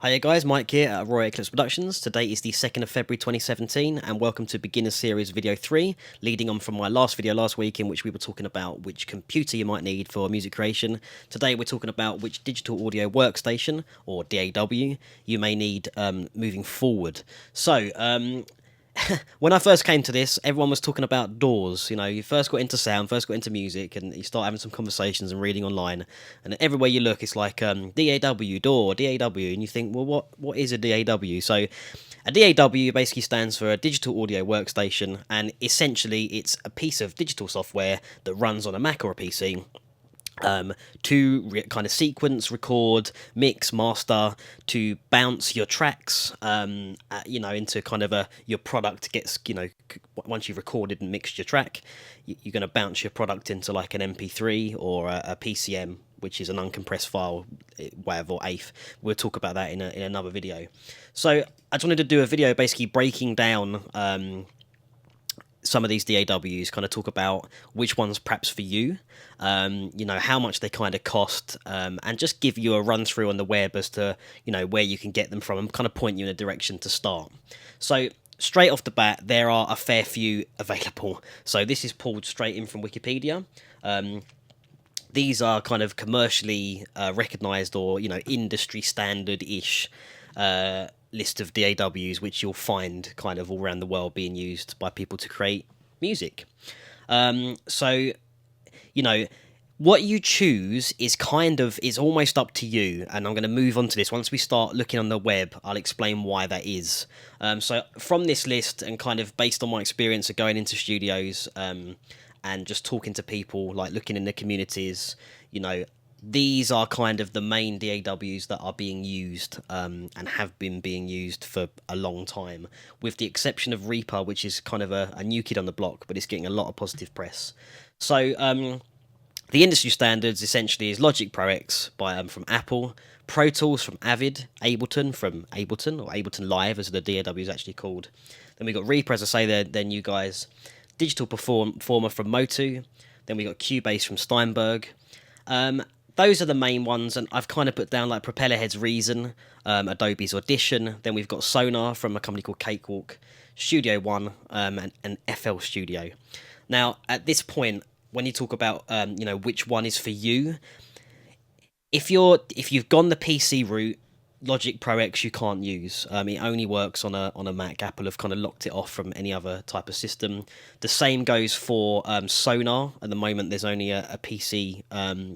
Hiya guys, Mike here at Roy Eclipse Productions. Today is the 2nd of February 2017 and welcome to Beginner Series Video 3, leading on from my last video last week in which we were talking about which computer you might need for music creation. Today we're talking about which digital audio workstation, or DAW, you may need moving forward. So, when I first came to this, everyone was talking about DAWs. You know, you first got into sound, first got into music, and you start having some conversations and reading online. And everywhere you look, it's like DAW, DAW, DAW, and you think, well, what is a DAW? So, a DAW basically stands for a digital audio workstation, and essentially, it's a piece of digital software that runs on a Mac or a PC. To kind of sequence, record, mix, master, to bounce your tracks, into kind of your product gets, once you've recorded and mixed your track, you're going to bounce your product into like an MP3 or a PCM, which is an uncompressed file, WAV or AIF. We'll talk about that in another video. So I just wanted to do a video basically breaking down some of these DAWs, kind of talk about which ones perhaps for you, how much they kind of cost, and just give you a run through on the web as to, where you can get them from and kind of point you in a direction to start. So straight off the bat, there are a fair few available. So this is pulled straight in from Wikipedia. These are kind of commercially recognized or, industry standard-ish list of DAWs which you'll find kind of all around the world being used by people to create music. So, what you choose is almost up to you, and I'm going to move on to this. Once we start looking on the web, I'll explain why that is. So from this list, and kind of based on my experience of going into studios and just talking to people, like looking in the communities, these are kind of the main DAWs that are being used and have been being used for a long time, with the exception of Reaper, which is kind of a new kid on the block, but it's getting a lot of positive press. So the industry standards essentially is Logic Pro X from Apple, Pro Tools from Avid, Ableton from Ableton, or Ableton Live as the DAW is actually called. Then we got Reaper, as I say, they're new guys. Digital Performer from Mo2. Then we got Cubase from Steinberg. Those are the main ones, and I've kind of put down like Propellerhead's Reason, Adobe's Audition. Then we've got Sonar from a company called Cakewalk, Studio One, and FL Studio. Now, at this point, when you talk about which one is for you, if you've gone the PC route, Logic Pro X you can't use. It only works on a Mac. Apple have kind of locked it off from any other type of system. The same goes for Sonar. At the moment, there's only a PC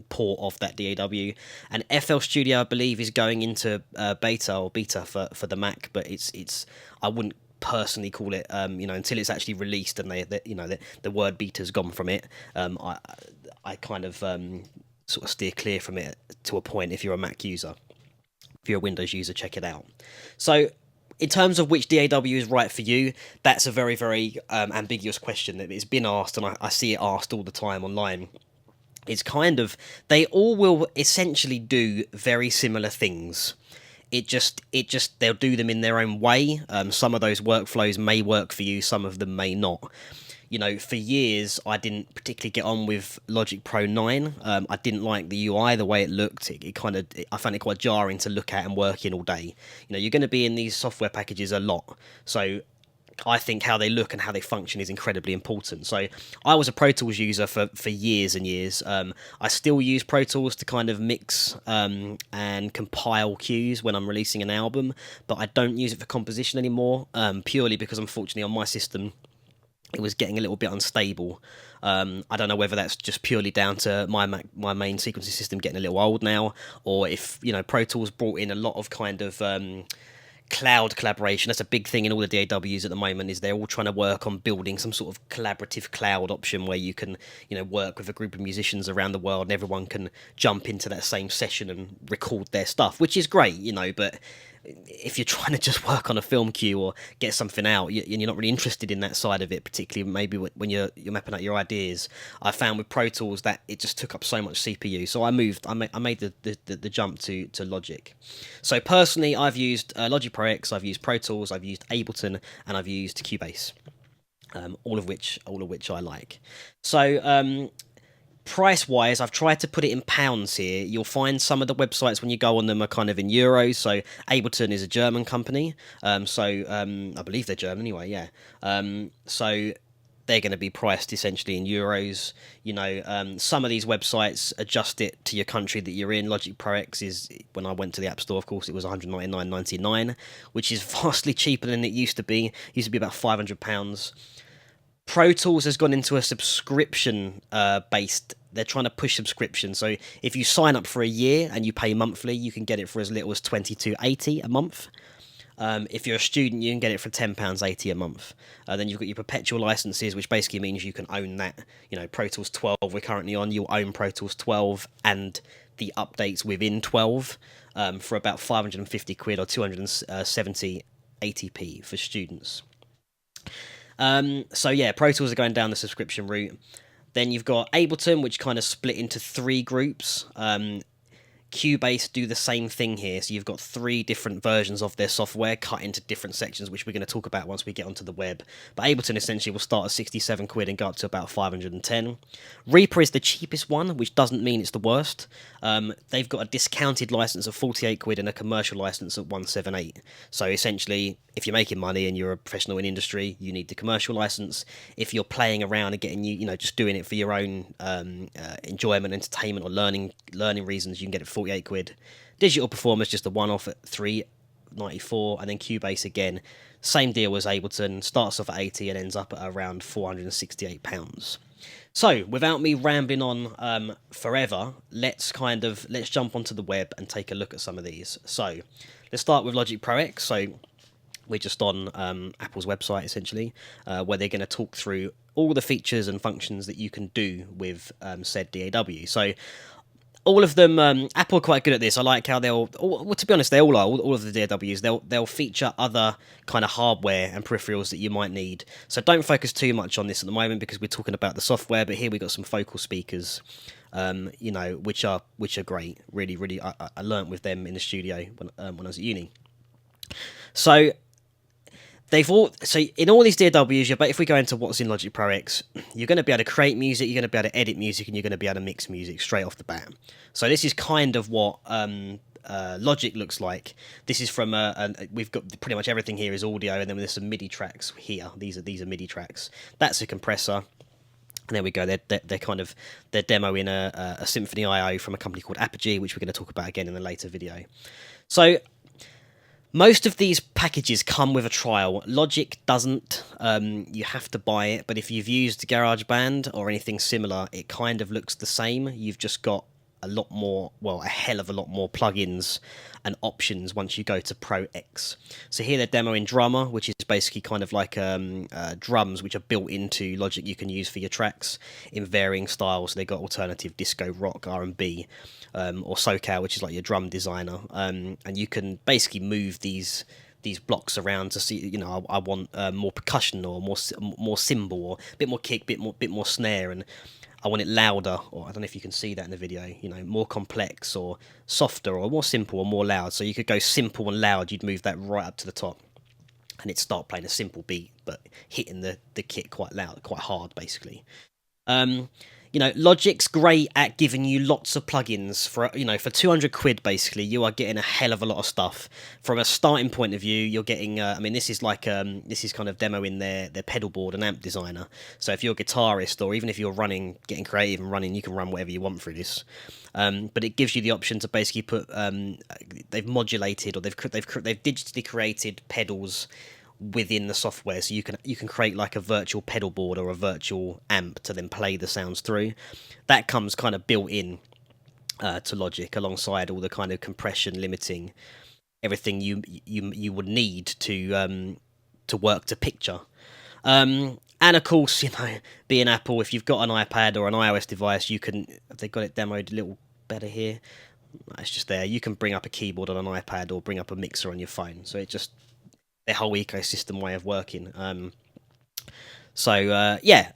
port of that DAW. And FL Studio, I believe, is going into beta for the Mac, but it's I wouldn't personally call it until it's actually released and the word beta's gone from it. I kind of sort of steer clear from it to a point if you're a Mac user. If you're a Windows user, check it out. So in terms of which DAW is right for you, that's a very, very ambiguous question. It's been asked, and I see it asked all the time online. It's kind of, they all will essentially do very similar things. It just they'll do them in their own way. Some of those workflows may work for you, some of them may not. For years, I didn't particularly get on with Logic Pro 9. I didn't like the UI, the way it looked. I found it quite jarring to look at and work in all day. You're going to be in these software packages a lot. So I think how they look and how they function is incredibly important. So I was a Pro Tools user for years and years. I still use Pro Tools to kind of mix and compile cues when I'm releasing an album, but I don't use it for composition anymore, purely because unfortunately on my system, it was getting a little bit unstable. I don't know whether that's just purely down to my main sequencing system getting a little old now, or if Pro Tools brought in a lot of kind of cloud collaboration. That's a big thing in all the DAWs at the moment, is they're all trying to work on building some sort of collaborative cloud option where you can work with a group of musicians around the world and everyone can jump into that same session and record their stuff, which is great, but if you're trying to just work on a film cue or get something out, and you're not really interested in that side of it, particularly maybe when you're mapping out your ideas, I found with Pro Tools that it just took up so much CPU. So I made the jump to Logic. So personally, I've used Logic Pro X, I've used Pro Tools, I've used Ableton, and I've used Cubase. All of which I like. So Price-wise, I've tried to put it in pounds here. You'll find some of the websites when you go on them are kind of in euros. So Ableton is a German company. I believe they're German anyway, yeah. So they're going to be priced essentially in euros. You know, some of these websites adjust it to your country that you're in. Logic Pro X is, when I went to the App Store, of course, it was 199.99, which is vastly cheaper than it used to be. It used to be about £500. Pro Tools has gone into a subscription based. They're trying to push subscription. So if you sign up for a year and you pay monthly, you can get it for as little as £22.80 a month. If you're a student, you can get it for £10.80 a month. Then you've got your perpetual licenses, which basically means you can own that. You know, Pro Tools 12 we're currently on. You'll own Pro Tools 12 and the updates within 12 for about £550 or 270 ATP for students. So yeah, Pro Tools are going down the subscription route. Then you've got Ableton, which kind of split into 3 groups. Cubase do the same thing here, so you've got 3 different versions of their software cut into different sections, which we're going to talk about once we get onto the web. But Ableton essentially will start at 67 quid and go up to about 510. Reaper is the cheapest one, which doesn't mean it's the worst. They've got a discounted license of 48 quid and a commercial license at 178. So essentially, if you're making money and you're a professional in industry, you need the commercial license. If you're playing around and getting, you know, just doing it for your own enjoyment, entertainment, or learning reasons, you can get it for 48 quid. Digital Performer's just a one-off at 394, and then Cubase again, same deal as Ableton, starts off at 80 and ends up at around £468. So, without me rambling on forever, let's jump onto the web and take a look at some of these. So, let's start with Logic Pro X. So, we're just on Apple's website, essentially, where they're going to talk through all the features and functions that you can do with said DAW. So, all of them, Apple are quite good at this. I like how to be honest, they all are, all of the DAWs, they'll feature other kind of hardware and peripherals that you might need. So don't focus too much on this at the moment because we're talking about the software, but here we've got some focal speakers, you know, which are great. Really, I learnt with them in the studio when I was at uni. So in all these DAWs, but if we go into what's in Logic Pro X, you're going to be able to create music, you're going to be able to edit music, and you're going to be able to mix music straight off the bat. So this is kind of what Logic looks like. This is from we've got pretty much everything here is audio, and then there's some MIDI tracks here. These are MIDI tracks. That's a compressor. And there we go. They're demoing a Symphony IO from a company called Apogee, which we're going to talk about again in a later video. So most of these packages come with a trial. Logic doesn't. You have to buy it, but if you've used GarageBand or anything similar, it kind of looks the same. You've just got a hell of a lot more plugins and options once you go to Pro X. So here they're demoing Drummer, which is basically kind of like drums which are built into Logic you can use for your tracks in varying styles. So they've got alternative, disco, rock, R&B, or SoCal, which is like your drum designer. And you can basically move these blocks around to see, you know, I want more percussion or more cymbal or a bit more kick, bit more snare, and I want it louder, or I don't know if you can see that in the video, you know, more complex or softer or more simple or more loud. So you could go simple and loud, you'd move that right up to the top and it'd start playing a simple beat, but hitting the kit quite loud, quite hard, basically. You know, Logic's great at giving you lots of plugins for 200 quid, basically, you are getting a hell of a lot of stuff. From a starting point of view, you're getting, I mean, this is kind of demoing their pedal board and amp designer. So if you're a guitarist, or even if you're getting creative and running, you can run whatever you want through this. But it gives you the option to basically put, they've modulated, or they've digitally created pedals within the software, so you can create like a virtual pedal board or a virtual amp to then play the sounds through. That comes kind of built in to Logic, alongside all the kind of compression, limiting, everything you would need to work to picture. And of course, you know, being Apple, if you've got an iPad or an iOS device, they've got it demoed a little better here. It's just there. You can bring up a keyboard on an iPad or bring up a mixer on your phone. So it just, their whole ecosystem way of working. Yeah,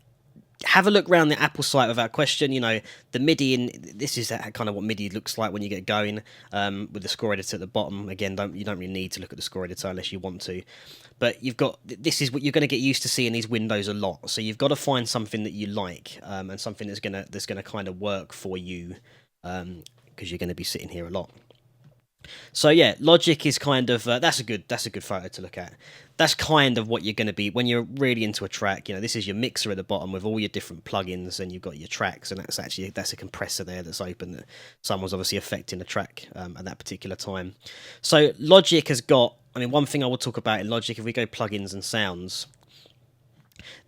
have a look around the Apple site without question. You know, the MIDI this is kind of what MIDI looks like when you get going, with the score editor at the bottom. Again, you don't really need to look at the score editor unless you want to. But this is what you're going to get used to seeing these windows a lot. So you've got to find something that you like, and something that's gonna kind of work for you, because you're going to be sitting here a lot. So yeah, Logic is kind of that's a good photo to look at. That's kind of what you're going to be when you're really into a track. You know, this is your mixer at the bottom with all your different plugins, and you've got your tracks, and that's a compressor there that's open. That someone's obviously affecting the track at that particular time. So Logic has got. I mean, one thing I will talk about in Logic, if we go plugins and sounds,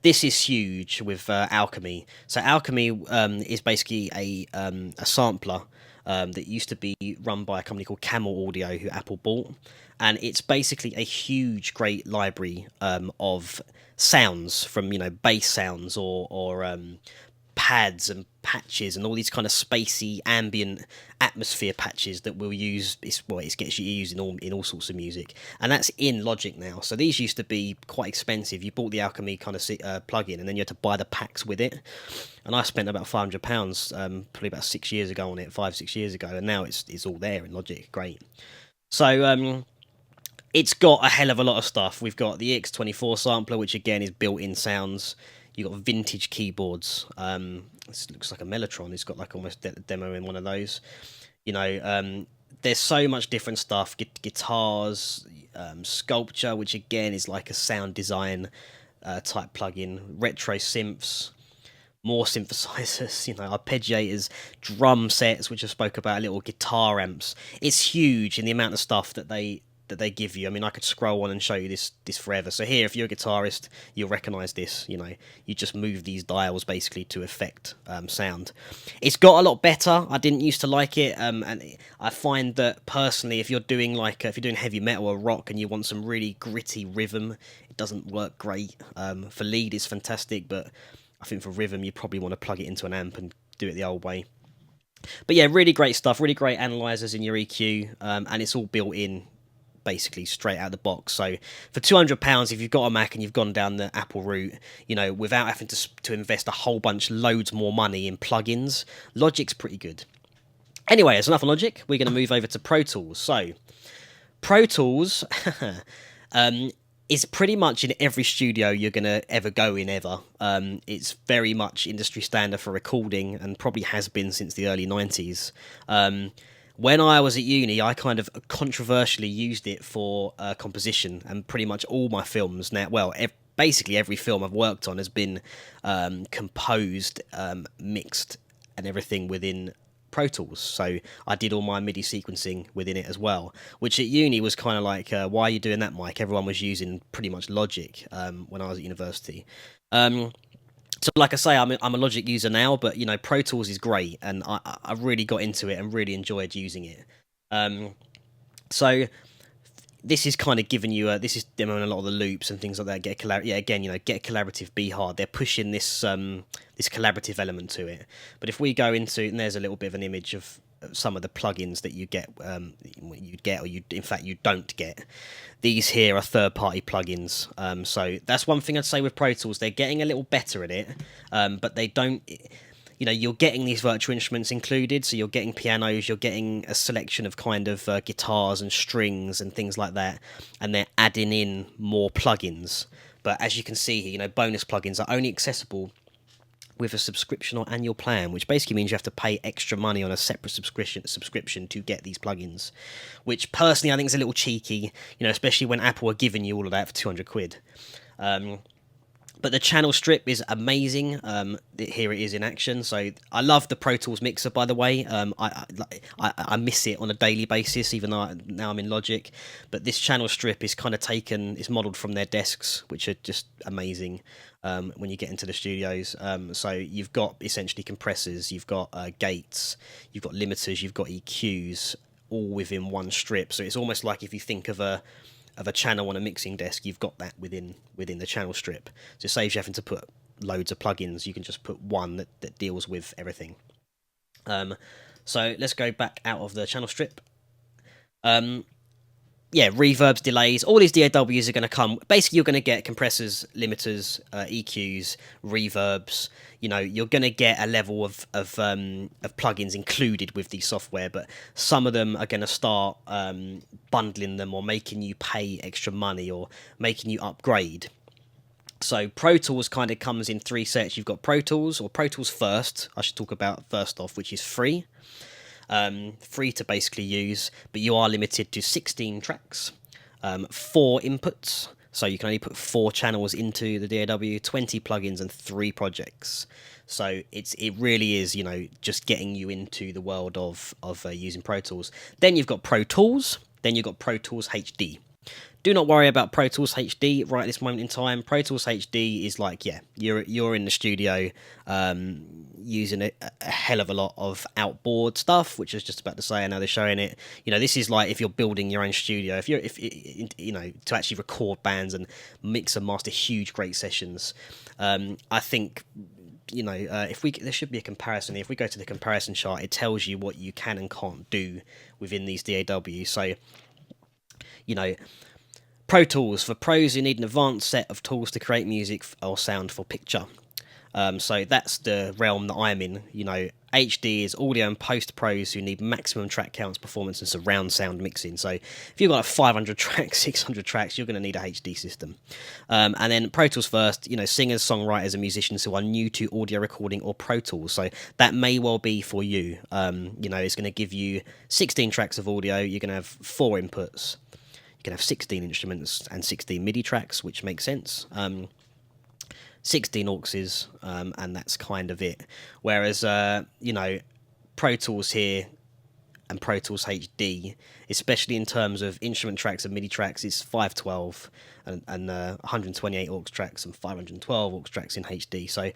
this is huge with Alchemy. So Alchemy is basically a sampler that used to be run by a company called Camel Audio, who Apple bought, and it's basically a huge, great library of sounds from, you know, bass sounds or pads and patches and all these kind of spacey ambient atmosphere patches that we'll use. It gets you used in all sorts of music, and that's in Logic now. So these used to be quite expensive. You bought the Alchemy kind of plugin, and then you had to buy the packs with it. And I spent about £500, probably about 6 years ago on it, 5-6 years ago, and now it's all there in Logic. Great. So it's got a hell of a lot of stuff. We've got the EX24 sampler, which again is built-in sounds. You've got vintage keyboards. This looks like a Mellotron. It's got like almost a demo in one of those. You know, there's so much different stuff. Guitars, Sculpture, which again is like a sound design type plugin. Retro synths, more synthesizers, you know, arpeggiators, drum sets, which I spoke about, little guitar amps. It's huge in the amount of stuff that they give you. I mean, I could scroll on and show you this forever. So here, if you're a guitarist, you'll recognize this. You know, you just move these dials basically to affect sound. It's got a lot better. I didn't used to like it, and I find that personally, if you're doing heavy metal or rock and you want some really gritty rhythm, it doesn't work great. For lead, it's fantastic, but I think for rhythm, you probably want to plug it into an amp and do it the old way. But yeah, really great stuff. Really great analyzers in your EQ, and it's all built in, basically straight out of the box. So for £200, if you've got a Mac and you've gone down the Apple route, you know, without having to invest loads more money in plugins, Logic's pretty good. Anyway, that's enough on Logic. We're going to move over to Pro Tools. So Pro Tools is pretty much in every studio you're going to ever go in ever. It's very much industry standard for recording, and probably has been since the early 90s. When I was at uni, I kind of controversially used it for composition, and pretty much all my films now, well, basically every film I've worked on has been composed, mixed, and everything within Pro Tools. So I did all my MIDI sequencing within it as well, which at uni was kind of like, why are you doing that, Mike? Everyone was using pretty much Logic when I was at university. So like I say, I'm a Logic user now, but you know, Pro Tools is great, and I really got into it and really enjoyed using it. So this is kind of giving you this is demoing a lot of the loops and things like that. Get collaborative, be hard. They're pushing this this collaborative element to it. But if we go into, and there's a little bit of an image of some of the plugins that you get, in fact you don't get. These here are third-party plugins, so that's one thing I'd say with Pro Tools. They're getting a little better at it, but they don't. You know, you're getting these virtual instruments included, so you're getting pianos, you're getting a selection of kind of guitars and strings and things like that, and they're adding in more plugins. But as you can see here, you know, bonus plugins are only accessible with a subscription or annual plan, which basically means you have to pay extra money on a separate subscription to get these plugins, which personally I think is a little cheeky, you know, especially when Apple are giving you all of that for 200 quid. But the channel strip is amazing. Here it is in action. So I love the Pro Tools mixer, by the way. I miss it on a daily basis, even though now I'm in Logic. But this channel strip is kind of it's modelled from their desks, which are just amazing when you get into the studios. So you've got essentially compressors, you've got gates, you've got limiters, you've got EQs, all within one strip. So it's almost like if you think of a channel on a mixing desk, you've got that within the channel strip. So it saves you having to put loads of plugins. You can just put one that deals with everything. So let's go back out of the channel strip. yeah, reverbs, delays, all these DAWs are going to come. Basically, you're going to get compressors, limiters, EQs, reverbs. You know, you're going to get a level of plugins included with the software, but some of them are going to start bundling them or making you pay extra money or making you upgrade. So Pro Tools kind of comes in three sets. You've got Pro Tools, or Pro Tools First, I should talk about first off, which is free. Free to basically use, but you are limited to 16 tracks, 4 inputs, so you can only put 4 channels into the DAW, 20 plugins and 3 projects. So it really is, you know, just getting you into the world of using Pro Tools. Then you've got Pro Tools, then you've got Pro Tools HD. Do not worry about Pro Tools HD right at this moment in time. Pro Tools HD is like, yeah, you're in the studio using a hell of a lot of outboard stuff, which I was just about to say. I know they're showing it. You know, this is like if you're building your own studio, if you know, to actually record bands and mix and master huge great sessions. I think, you know, there should be a comparison. If we go to the comparison chart, it tells you what you can and can't do within these DAWs. So, you know, Pro Tools, for pros who need an advanced set of tools to create music or sound for picture. So that's the realm that I'm in. You know, HD is audio and post pros who need maximum track counts, performance and surround sound mixing. So if you've got 500 tracks, 600 tracks, you're going to need a HD system. And then Pro Tools First, you know, singers, songwriters and musicians who are new to audio recording or Pro Tools. So that may well be for you. You know, it's going to give you 16 tracks of audio. You're going to have 4 inputs. You can have 16 instruments and 16 MIDI tracks, which makes sense. 16 auxes, and that's kind of it. Whereas, you know, Pro Tools here and Pro Tools HD, especially in terms of instrument tracks and MIDI tracks, is 512 and 128 aux tracks and 512 aux tracks in HD. So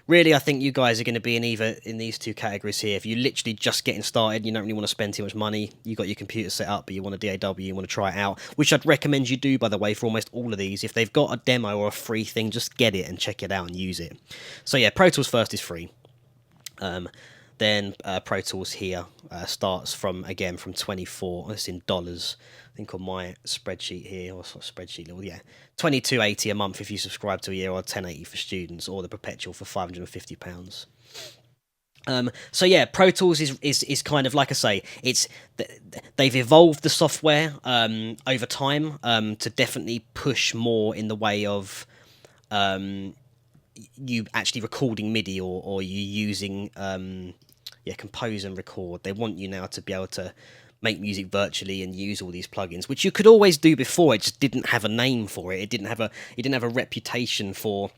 really, I think you guys are going to be in either in these two categories here. If you're literally just getting started, you don't really want to spend too much money, you got your computer set up, but you want a DAW, you want to try it out, which I'd recommend you do, by the way, for almost all of these. If they've got a demo or a free thing, just get it and check it out and use it. So yeah, Pro Tools First is free. Then Pro Tools here starts from 24. It's in dollars. I think on my spreadsheet here, or spreadsheet level, yeah, $22.80 a month if you subscribe to a year, or $10.80 for students, or the perpetual for £550. So yeah, Pro Tools is kind of, like I say, they've evolved the software over time to definitely push more in the way of you actually recording MIDI or you using compose and record. They want you now to be able to make music virtually and use all these plugins, which you could always do before. It just didn't have a name for it. It didn't have a reputation for,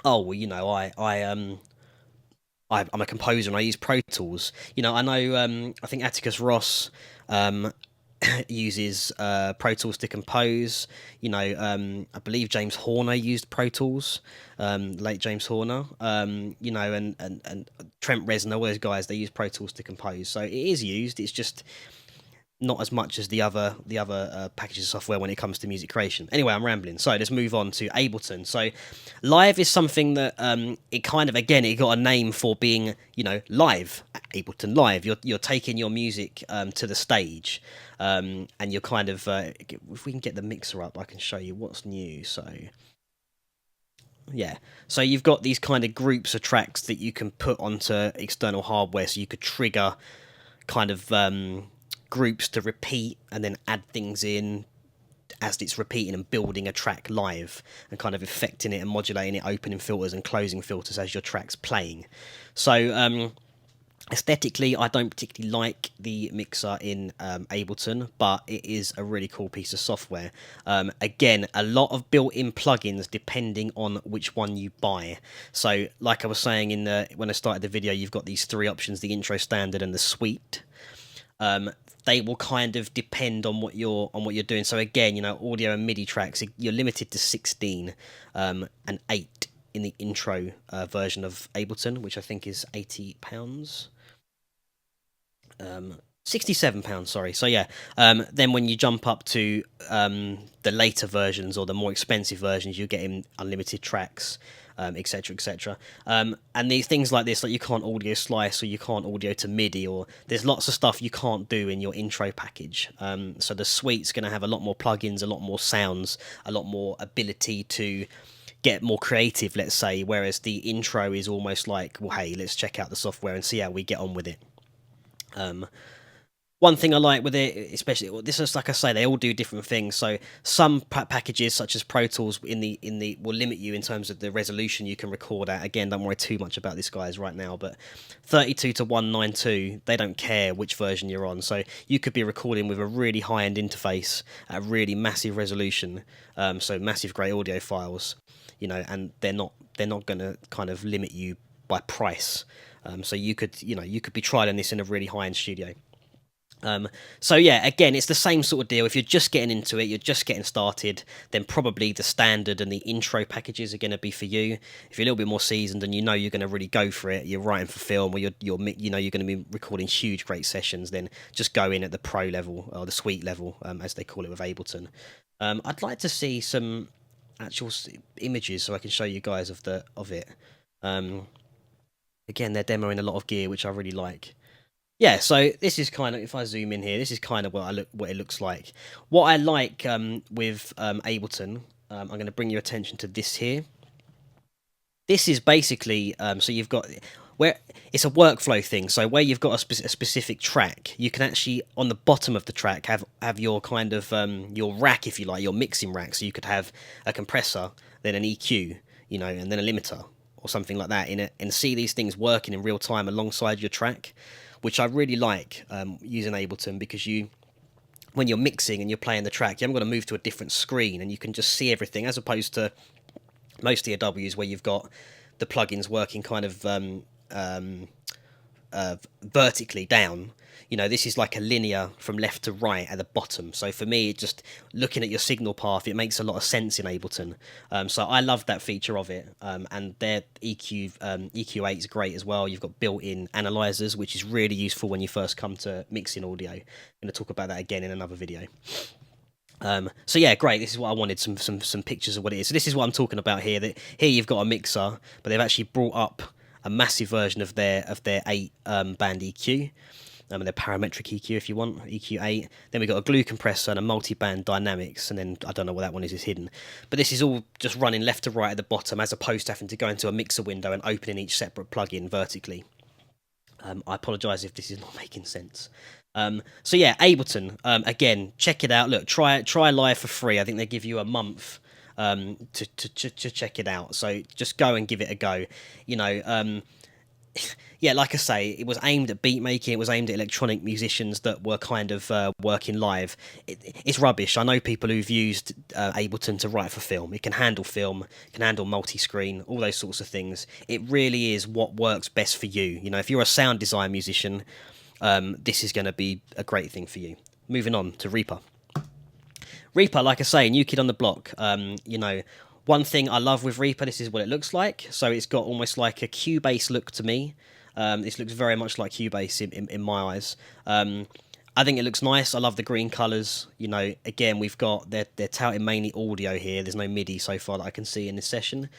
oh well, you know, I'm a composer and I use Pro Tools. You know, I know I think Atticus Ross uses Pro Tools to compose. You know, I believe James Horner used Pro Tools, late James Horner. You know, and Trent Reznor, all those guys, they use Pro Tools to compose. So it is used. It's just not as much as the other packages of software when it comes to music creation. Anyway, I'm rambling. So let's move on to Ableton. So live is something that it kind of, again, it got a name for being, you know, live. Ableton Live. You're taking your music to the stage, and you're kind of if we can get the mixer up, I can show you what's new. So yeah, so you've got these kind of groups of tracks that you can put onto external hardware, so you could trigger kind of groups to repeat and then add things in as it's repeating and building a track live and kind of affecting it and modulating it, opening filters and closing filters as your track's playing. So aesthetically, I don't particularly like the mixer in Ableton, but it is a really cool piece of software. Again, a lot of built-in plugins depending on which one you buy. So like I was saying when I started the video, you've got these 3 options: the intro, standard and the suite. They will kind of depend on what you're doing. So again, you know, audio and MIDI tracks, you're limited to 16 and 8 in the intro version of Ableton, which I think is £80. £67, sorry. So yeah, then when you jump up to the later versions or the more expensive versions, you're getting unlimited tracks. etc., etc. And these things like this, like you can't audio slice or you can't audio to MIDI, or there's lots of stuff you can't do in your intro package. So the suite's going to have a lot more plugins, a lot more sounds, a lot more ability to get more creative, let's say, whereas the intro is almost like, well, hey, let's check out the software and see how we get on with it. One thing I like with it, especially, this is, like I say, they all do different things. So some packages, such as Pro Tools, will limit you in terms of the resolution you can record at. Again, don't worry too much about this, guys, right now. But 32 to 192, they don't care which version you're on. So you could be recording with a really high-end interface at a really massive resolution, so massive great audio files, you know, and they're not going to kind of limit you by price. So you could be trialing this in a really high-end studio. So yeah, again, it's the same sort of deal. If you're just getting into it, you're just getting started, then probably the standard and the intro packages are going to be for you. If you're a little bit more seasoned and you know you're going to really go for it, you're writing for film, or you're going to be recording huge, great sessions, then just go in at the pro level or the suite level, as they call it with Ableton. I'd like to see some actual images so I can show you guys of it. Again, they're demoing a lot of gear, which I really like. Yeah, so this is kind of, if I zoom in here, this is kind of what it looks like. What I like with Ableton, I'm going to bring your attention to this here. This is basically, so you've got, where it's a workflow thing. So where you've got a specific track, you can actually, on the bottom of the track, have your kind of, your rack, if you like, your mixing rack. So you could have a compressor, then an EQ, you know, and then a limiter, or something like that in it, and see these things working in real time alongside your track, which I really like using Ableton, because when you're mixing and you're playing the track, you haven't got to move to a different screen, and you can just see everything, as opposed to most DAWs where you've got the plugins working kind of vertically down. You know, this is like a linear from left to right at the bottom. So for me, just looking at your signal path, it makes a lot of sense in Ableton. So I love that feature of it. And their EQ8 is great as well. You've got built-in analyzers, which is really useful when you first come to mixing audio. I'm going to talk about that again in another video. So yeah, great. This is what I wanted, some pictures of what it is. So this is what I'm talking about here. That here you've got a mixer, but they've actually brought up a massive version of their 8 band EQ. Their parametric EQ, if you want, EQ8. Then we've got a glue compressor and a multi-band dynamics, and then I don't know what that one is hidden. But this is all just running left to right at the bottom, as opposed to having to go into a mixer window and opening each separate plugin vertically. I apologise if this is not making sense. So yeah, Ableton, again, check it out. Look, try live for free. I think they give you a month to check it out. So just go and give it a go. You know, yeah, like I say, it was aimed at beat making. It was aimed at electronic musicians that were kind of working live. It's rubbish. I know people who've used Ableton to write for film. It can handle film, it can handle multi-screen, all those sorts of things. It really is what works best for you. You know, if you're a sound design musician, this is going to be a great thing for you. Moving on to Reaper. Reaper, like I say, new kid on the block. You know, one thing I love with Reaper, this is what it looks like. So it's got almost like a Cubase look to me. This looks very much like Cubase in my eyes. I think it looks nice. I love the green colours. You know, again, we've got, they're touting mainly audio here. There's no MIDI so far that I can see in this session.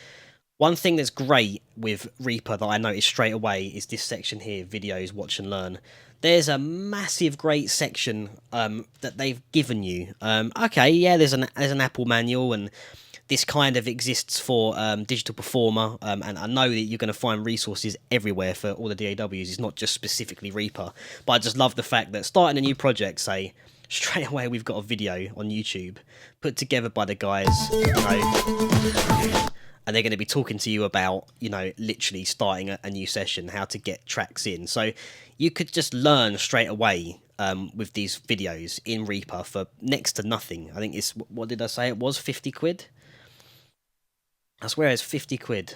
One thing that's great with Reaper that I noticed straight away is this section here, videos, watch and learn. There's a massive great section that they've given you. Okay, yeah, there's an Apple manual, and this kind of exists for Digital Performer, and I know that you're going to find resources everywhere for all the DAWs. It's not just specifically Reaper, but I just love the fact that starting a new project, say, straight away we've got a video on YouTube put together by the guys, you know, and they're going to be talking to you about, you know, literally starting a new session, how to get tracks in. So you could just learn straight away with these videos in Reaper for next to nothing. I think it's, what did I say it was, 50 quid? I swear it's 50 quid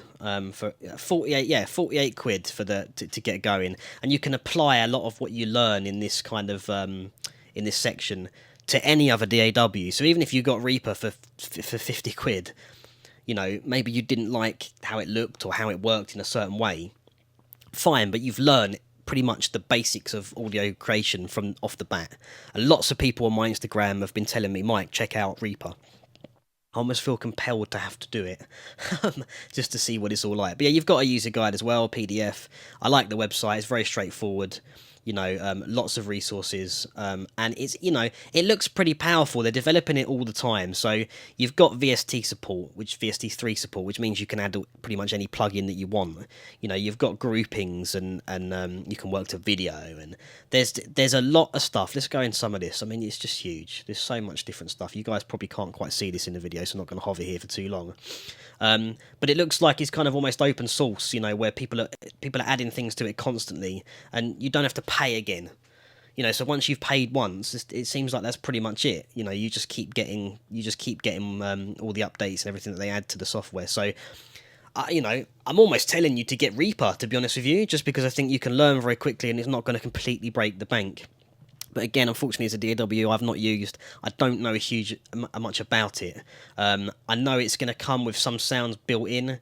for 48 quid for to get going. And you can apply a lot of what you learn in this kind of in this section to any other DAW. So even if you got Reaper for 50 quid, you know, maybe you didn't like how it looked or how it worked in a certain way, fine, but you've learned pretty much the basics of audio creation from off the bat. And lots of people on my Instagram have been telling me, Mike, check out Reaper. I almost feel compelled to have to do it just to see what it's all like. But yeah, you've got a user guide as well, PDF. I like the website; it's very straightforward. Lots of resources, and it's it looks pretty powerful. They're developing it all the time, so you've got VST support, which VST3 support, which means you can add pretty much any plugin that you want. You've got groupings and you can work to video, and there's a lot of stuff. Let's go in some of this. I mean, it's just huge. There's so much different stuff. You guys probably can't quite see this in the video, so I'm not going to hover here for too long. But it looks like it's kind of almost open source, where people are adding things to it constantly, and you don't have to pay again. So once you've paid once, it seems like that's pretty much it. You just keep getting all the updates and everything that they add to the software. So, I'm almost telling you to get Reaper, to be honest with you, just because I think you can learn very quickly and it's not going to completely break the bank. But again, unfortunately, as a DAW, I've not used. I don't know much about it. I know it's going to come with some sounds built in,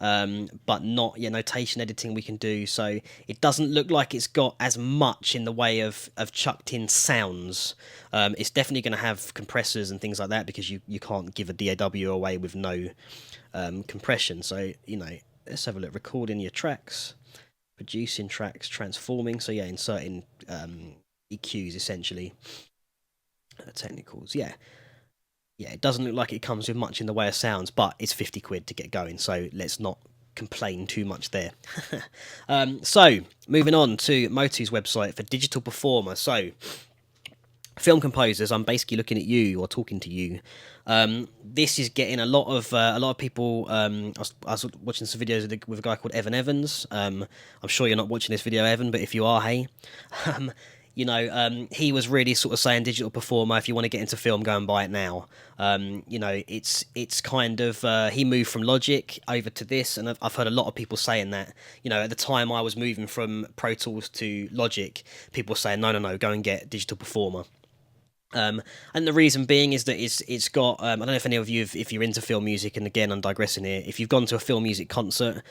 but not notation editing we can do. So it doesn't look like it's got as much in the way of chucked in sounds. It's definitely going to have compressors and things like that, because you can't give a DAW away with no compression. So let's have a look. Recording your tracks, producing tracks, transforming. So yeah, inserting EQs essentially. Technicals, yeah, it doesn't look like it comes with much in the way of sounds, but it's 50 quid to get going, so let's not complain too much there. So moving on to Mo2's website for digital performer. So film composers, I'm basically looking at you or talking to you. This is getting a lot of people. I was watching some videos with a guy called Evan Evans. I'm sure you're not watching this video, Evan, but if you are, hey. He was really sort of saying digital performer, if you want to get into film, go and buy it now. It's kind of, he moved from Logic over to this, and I've heard a lot of people saying that. At the time I was moving from Pro Tools to Logic, people were saying, no, go and get digital performer. And the reason being is that it's got, I don't know if any of you, if you're into film music, and again, I'm digressing here, if you've gone to a film music concert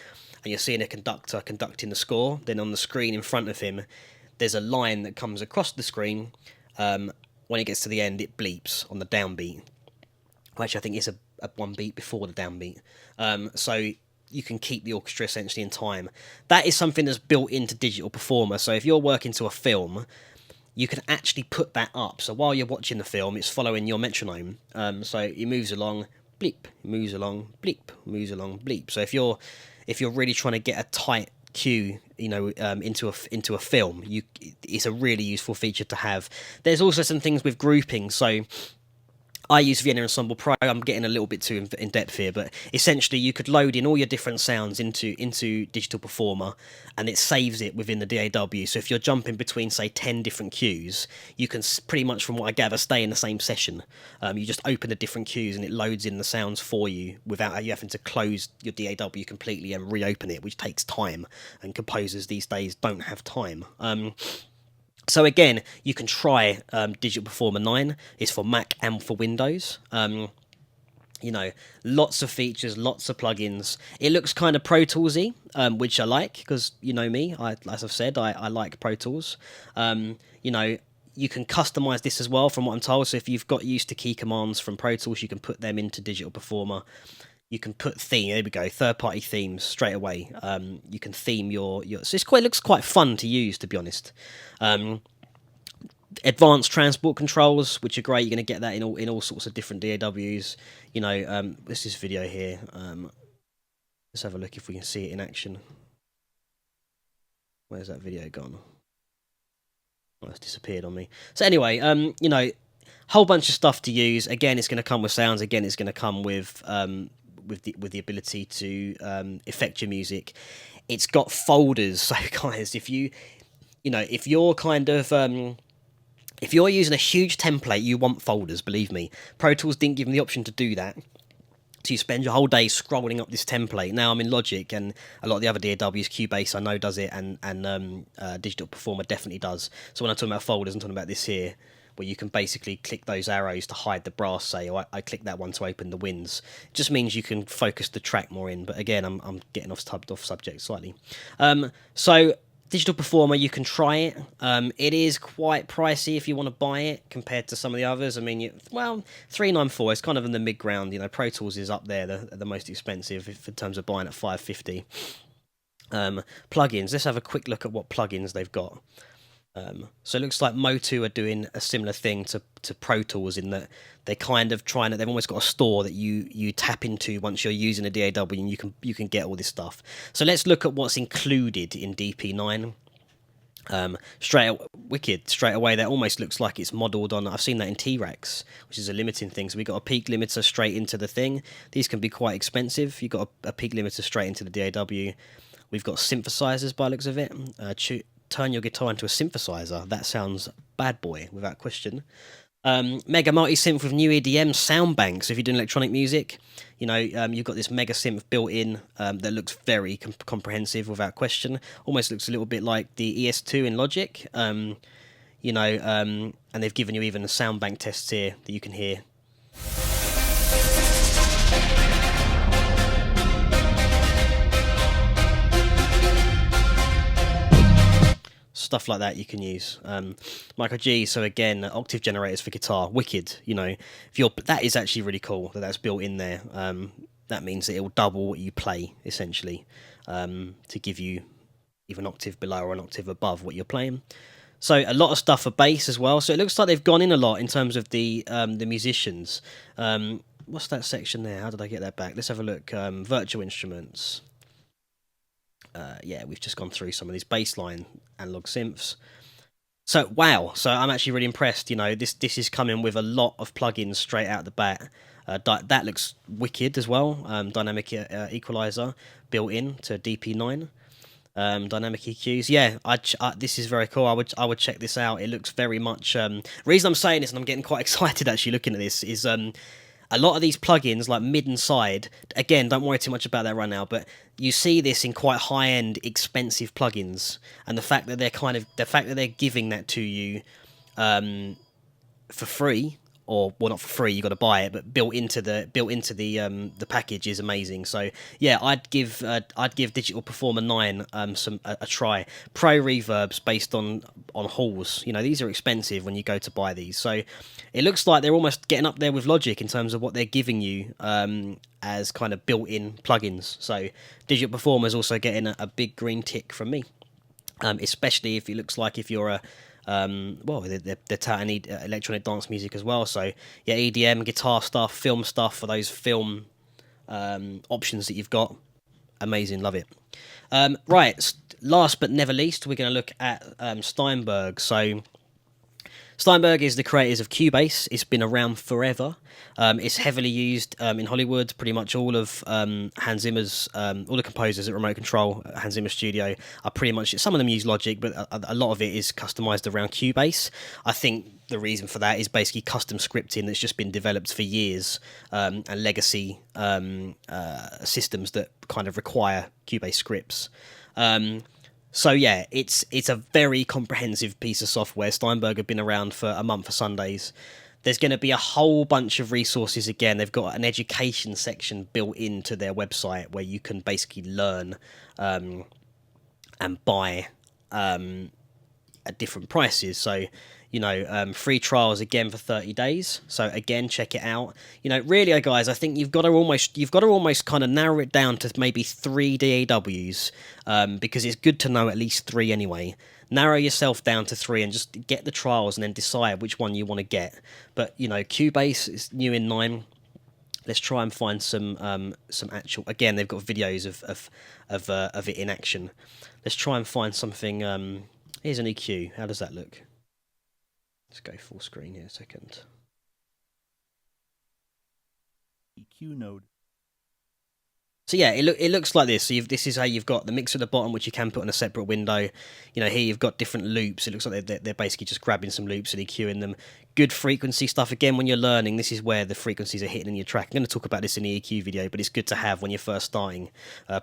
and you're seeing a conductor conducting the score, then on the screen in front of him, there's a line that comes across the screen. When it gets to the end, it bleeps on the downbeat, which I think is a one beat before the downbeat. So you can keep the orchestra essentially in time. That is something that's built into digital performer. So if you're working to a film, you can actually put that up. So while you're watching the film, it's following your metronome. So it moves along, bleep, moves along, bleep, moves along, bleep. So if you're really trying to get a tight cue, into a film, it's a really useful feature to have. There's also some things with grouping. So I use Vienna Ensemble Pro. I'm getting a little bit too in depth here, but essentially you could load in all your different sounds into Digital Performer, and it saves it within the DAW. So if you're jumping between, say, 10 different cues, you can pretty much, from what I gather, stay in the same session. You just open the different cues and it loads in the sounds for you without you having to close your DAW completely and reopen it, which takes time, and composers these days don't have time. So again, you can try Digital Performer 9. It's for Mac and for Windows. Lots of features, lots of plugins. It looks kind of Pro Toolsy, which I like, because you know me. As I've said, I like Pro Tools. You can customize this as well, from what I'm told. So if you've got used to key commands from Pro Tools, you can put them into Digital Performer. You can put there we go, third-party themes straight away. You can theme your so it looks quite fun to use, to be honest. Advanced transport controls, which are great. You're going to get that in all sorts of different DAWs. This is video here. Let's have a look if we can see it in action. Where's that video gone? Oh, it's disappeared on me. So anyway, whole bunch of stuff to use. Again, it's going to come with sounds. Again, it's going to come with the ability to affect your music. It's got folders. So guys, if you're kind of if you're using a huge template, you want folders, believe me. Pro Tools didn't give them the option to do that. So you spend your whole day scrolling up this template. Now I'm in Logic, and a lot of the other DAWs, Cubase I know does it, and Digital Performer definitely does. So when I'm talking about folders, I'm talking about this here, where you can basically click those arrows to hide the brass, say, or I click that one to open the winds. It just means you can focus the track more in. But again, I'm getting off subject slightly. So Digital Performer, you can try it. It is quite pricey if you want to buy it compared to some of the others. I mean, well, 394 is kind of in the mid ground. You know, Pro Tools is up there, the most expensive in terms of buying at 550. Plugins. Let's have a quick look at what plugins they've got. So it looks like Mo2 are doing a similar thing to Pro Tools in that they're kind of trying to. They've almost got a store that you tap into once you're using a DAW, and you can get all this stuff. So let's look at what's included in DP9. Straight away, that almost looks like it's modelled on. I've seen that in T-Rex, which is a limiting thing. So we got a peak limiter straight into the thing. These can be quite expensive. You've got a peak limiter straight into the DAW. We've got synthesizers by the looks of it. Turn your guitar into a synthesizer. That sounds bad boy, without question. Mega multi-synth with new EDM sound banks. If you're doing electronic music, you know, you've got this mega synth built in that looks very comprehensive, without question. Almost looks a little bit like the ES2 in Logic. You know, and they've given you even a sound bank tests here that you can hear. Stuff like that you can use. Micro G, so again, octave generators for guitar, wicked. You know, that is actually really cool that that's built in there. That means that it will double what you play essentially, to give you either an octave below or an octave above what you're playing. So a lot of stuff for bass as well. So it looks like they've gone in a lot in terms of the musicians. What's that section there? How did I get that back? Let's have a look. Virtual instruments. Yeah, we've just gone through some of these bassline analog synths. So wow, so I'm actually really impressed. You know, this is coming with a lot of plugins straight out the bat. That looks wicked as well. Dynamic equalizer built in to DP9. Dynamic EQs. Yeah, this is very cool. I would check this out. It looks very much. Reason I'm saying this, and I'm getting quite excited actually looking at this, is a lot of these plugins, like mid and side, again, don't worry too much about that right now, but you see this in quite high-end, expensive plugins, and the fact that they're giving that to you for free, or well, not for free, you got to buy it, but built into the package is amazing. So yeah, I'd give Digital Performer 9 a try. Pro reverbs based on halls. You know, these are expensive when you go to buy these. So it looks like they're almost getting up there with Logic in terms of what they're giving you as kind of built-in plugins. So Digital Performer is also getting a big green tick from me, especially if it looks like if you're a well, they're touting electronic dance music as well. So yeah, EDM, guitar stuff, film stuff for those film options that you've got. Amazing, love it. Right, last but never least, we're going to look at Steinberg. So Steinberg is the creators of Cubase. It's been around forever. It's heavily used in Hollywood. Pretty much all of Hans Zimmer's, all the composers at Remote Control at Hans Zimmer Studio are pretty much, some of them use Logic, but a lot of it is customized around Cubase. I think the reason for that is basically custom scripting that's just been developed for years, and legacy systems that kind of require Cubase scripts. So yeah, it's a very comprehensive piece of software. Steinberg have been around for a month for Sundays. There's going to be a whole bunch of resources again. They've got an education section built into their website where you can basically learn and buy at different prices. So, you know, free trials again for 30 days. So again, check it out. You know, really, guys, I think you've got to almost kind of narrow it down to maybe 3 DAWs, because it's good to know at least 3 anyway. Narrow yourself down to 3 and just get the trials and then decide which one you want to get. But you know, Cubase is new in 9. Let's try and find some actual. Again, they've got videos of it in action. Let's try and find something. Here's an EQ. How does that look? Let's go full screen here a second. EQ node. So yeah, it looks like this. So this is how you've got the mix at the bottom, which you can put on a separate window. You know, here you've got different loops. It looks like they're basically just grabbing some loops and EQing them. Good frequency stuff. Again, when you're learning, this is where the frequencies are hitting in your track. I'm going to talk about this in the EQ video, but it's good to have when you're first starting.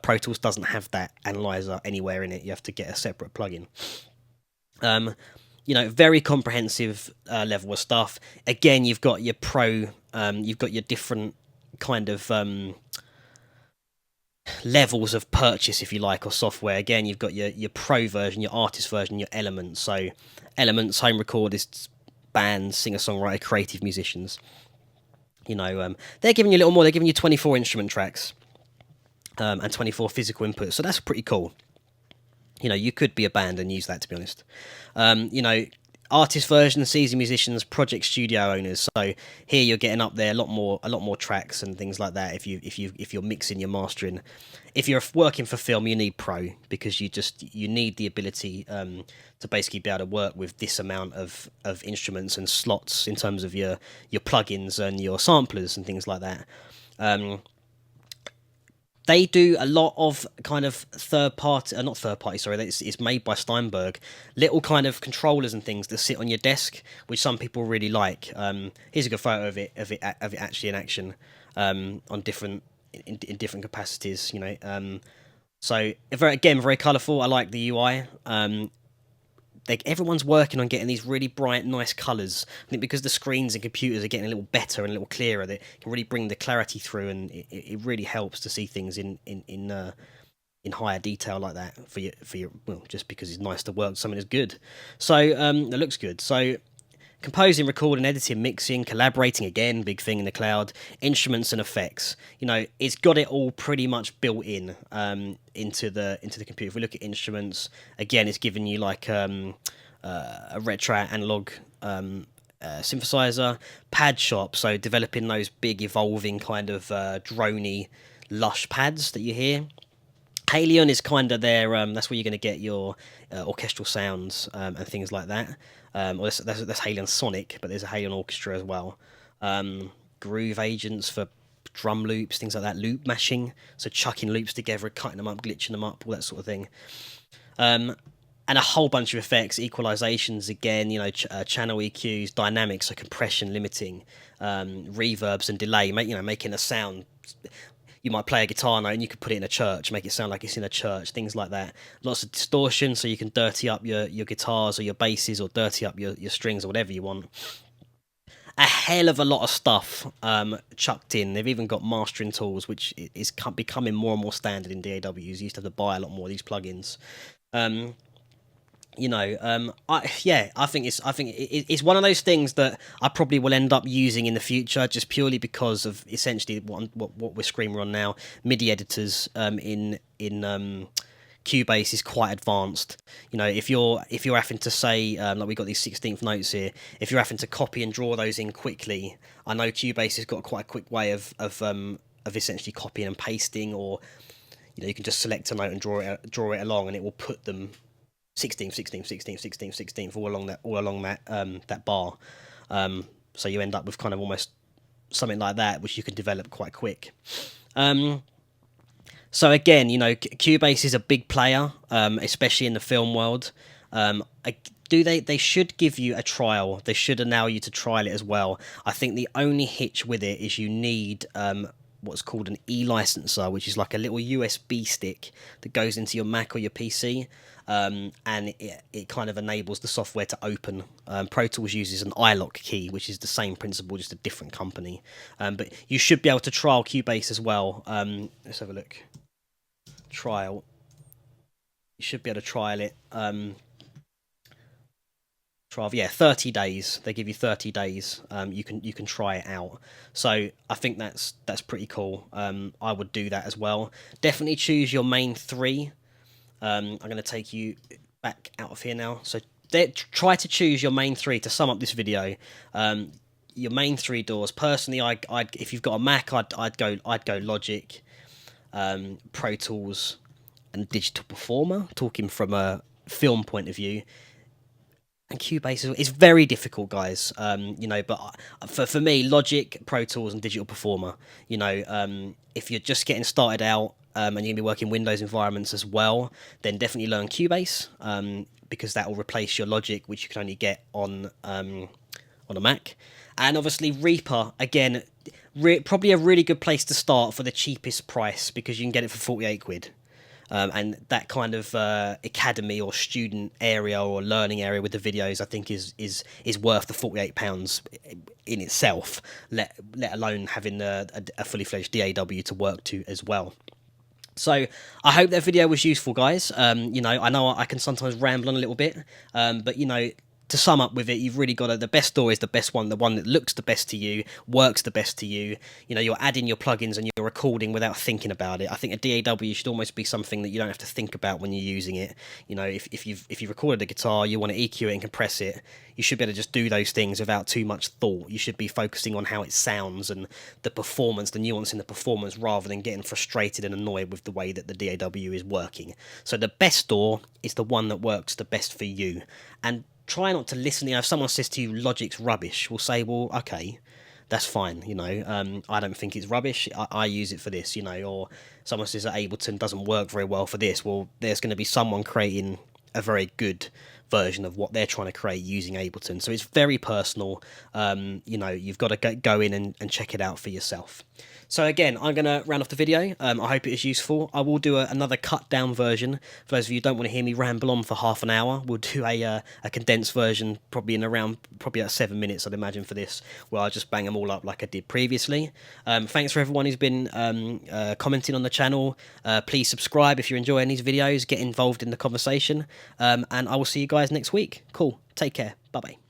Pro Tools doesn't have that analyzer anywhere in it. You have to get a separate plugin. You know, very comprehensive level of stuff. Again, you've got your pro, you've got your different kind of levels of purchase, if you like, or software. Again, you've got your pro version, your artist version, your Elements. So Elements, home recordists, bands, singer-songwriter, creative musicians. You know, they're giving you a little more. They're giving you 24 instrument tracks and 24 physical inputs. So that's pretty cool. You know, you could be a band and use that, to be honest. You know, artist version, seasoned musicians, project studio owners. So here you're getting up there a lot more tracks and things like that. If you're mixing, your mastering. If you're working for film, you need pro, because you need the ability to basically be able to work with this amount of instruments and slots in terms of your plugins and your samplers and things like that. They do a lot of kind of not third party, sorry, it's made by Steinberg, little kind of controllers and things that sit on your desk, which some people really like. Here's a good photo of it actually in action, on different in different capacities, you know. So very colourful. I like the UI. Everyone's working on getting these really bright, nice colours. I think because the screens and computers are getting a little better and a little clearer, they can really bring the clarity through, and it really helps to see things in higher detail like that for your well, just because it's nice to work something that's good. So it looks good. So composing, recording, editing, mixing, collaborating, again, big thing in the cloud, instruments and effects. You know, it's got it all pretty much built in into the computer. If we look at instruments, again, it's giving you like a retro analog synthesizer, pad shop, so developing those big evolving kind of droney, lush pads that you hear. Halion is kind of their that's where you're going to get your orchestral sounds and things like that. Well, that's Halion Sonic, but there's a Halion Orchestra as well. Groove agents for drum loops, things like that. Loop mashing, so chucking loops together, cutting them up, glitching them up, all that sort of thing. And a whole bunch of effects, equalizations again, you know, channel EQs, dynamics, so compression, limiting, reverbs and delay, making a sound. You might play a guitar note and you could put it in a church, make it sound like it's in a church, things like that. Lots of distortion, so you can dirty up your guitars or your basses, or dirty up your strings, or whatever you want. A hell of a lot of stuff chucked in. They've even got mastering tools, which is becoming more and more standard in DAWs. You used to have to buy a lot more of these plugins. You know, I think it's one of those things that I probably will end up using in the future, just purely because of essentially what we're screaming on now. MIDI editors in Cubase is quite advanced. You know, if you're having to say like we got these 16th notes here, if you're having to copy and draw those in quickly, I know Cubase has got quite a quick way of essentially copying and pasting, or you know, you can just select a note and draw it along, and it will put them 16th, 16th, 16th, 16th, 16th, all along that bar. So you end up with kind of almost something like that, which you can develop quite quick. So again, you know, Cubase is a big player, especially in the film world. They should give you a trial. They should allow you to trial it as well. I think the only hitch with it is you need what's called an e-licenser, which is like a little USB stick that goes into your Mac or your PC. And it kind of enables the software to open. Pro Tools uses an iLock key, which is the same principle, just a different company. But you should be able to trial Cubase as well. Let's have a look. Trial. You should be able to trial it. 30 days. They give you 30 days. You can try it out. So I think that's pretty cool. I would do that as well. Definitely choose your main three. I'm going to take you back out of here now. So try to choose your main three to sum up this video. Your main three DAWs. Personally, I'd if you've got a Mac, I'd go Logic, Pro Tools, and Digital Performer. Talking from a film point of view. And Cubase is very difficult, guys. You know, but for me, Logic, Pro Tools, and Digital Performer. You know, if you're just getting started out, and you're going to be working Windows environments as well, then definitely learn Cubase, because that will replace your Logic, which you can only get on a Mac. And obviously Reaper, again, probably a really good place to start for the cheapest price, because you can get it for 48 quid. And that kind of academy or student area or learning area with the videos, I think is worth the £48 in itself, let alone having a fully fledged DAW to work to as well. So I hope that video was useful, guys. You know I can sometimes ramble on a little bit, but you know, to sum up with it, you've really got the best DAW is the best one, the one that looks the best to you, works the best to you. You know, you're adding your plugins and you're recording without thinking about it. I think a DAW should almost be something that you don't have to think about when you're using it. You know, if you've recorded a guitar, you want to EQ it and compress it, you should be able to just do those things without too much thought. You should be focusing on how it sounds and the performance, the nuance in the performance, rather than getting frustrated and annoyed with the way that the DAW is working. So the best DAW is the one that works the best for you. And try not to listen. You know, if someone says to you Logic's rubbish, we'll say, well, okay, that's fine. You know, I don't think it's rubbish. I use it for this. You know, or someone says that Ableton doesn't work very well for this. Well, there's going to be someone creating a very good version of what they're trying to create using Ableton. So it's very personal. You know, you've got to go in and check it out for yourself. So again, I'm going to round off the video. I hope it was useful. I will do another cut down version. For those of you who don't want to hear me ramble on for half an hour, we'll do a condensed version, probably at 7 minutes, I'd imagine, for this, where I'll just bang them all up like I did previously. Thanks for everyone who's been commenting on the channel. Please subscribe if you're enjoying these videos. Get involved in the conversation. And I will see you guys next week. Cool. Take care. Bye-bye.